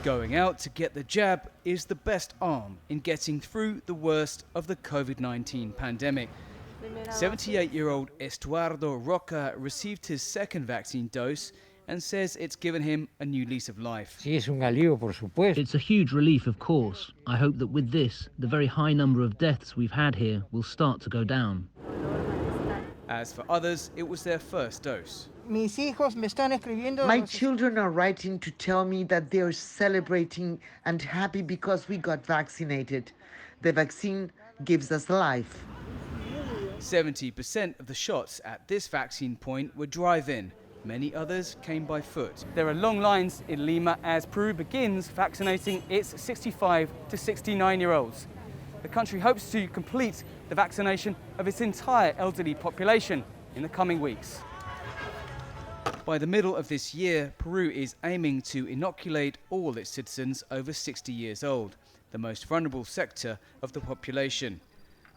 Going out to get the jab is the best arm in getting through the worst of the COVID-19 pandemic. 78-year-old Estuardo Roca received his second vaccine dose and says it's given him a new lease of life. It's a huge relief, of course. I hope that with this, the very high number of deaths we've had here will start to go down. As for others, it was their first dose. My children are writing to tell me that they are celebrating and happy because we got vaccinated. The vaccine gives us life. 70% of the shots at this vaccine point were drive-in. Many others came by foot. There are long lines in Lima as Peru begins vaccinating its 65 to 69-year-olds. The country hopes to complete the vaccination of its entire elderly population in the coming weeks. By the middle of this year, Peru is aiming to inoculate all its citizens over 60 years old, the most vulnerable sector of the population.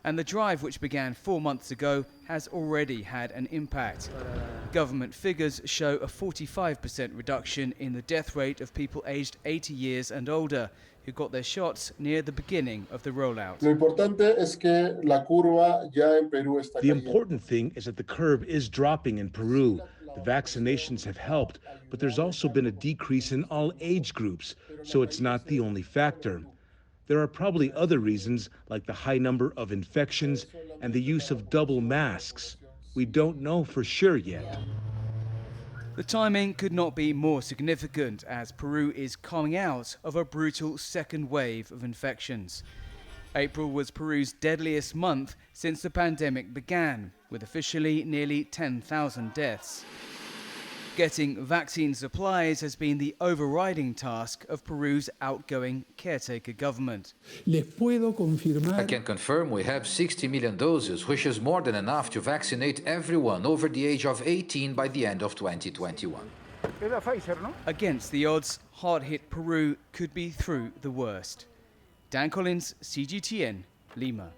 And the drive, which began 4 months ago, has already had an impact. Government figures show a 45% reduction in the death rate of people aged 80 years and older who got their shots near the beginning of the rollout. The important thing is that the curve is dropping in Peru. The vaccinations have helped, but there's also been a decrease in all age groups, so it's not the only factor. There are probably other reasons, like the high number of infections and the use of double masks. We don't know for sure yet. The timing could not be more significant as Peru is coming out of a brutal second wave of infections. April was Peru's deadliest month since the pandemic began, with officially nearly 10,000 deaths. Getting vaccine supplies has been the overriding task of Peru's outgoing caretaker government. I can confirm we have 60 million doses, which is more than enough to vaccinate everyone over the age of 18 by the end of 2021. Against the odds, hard-hit Peru could be through the worst. Dan Collyns, CGTN, Lima.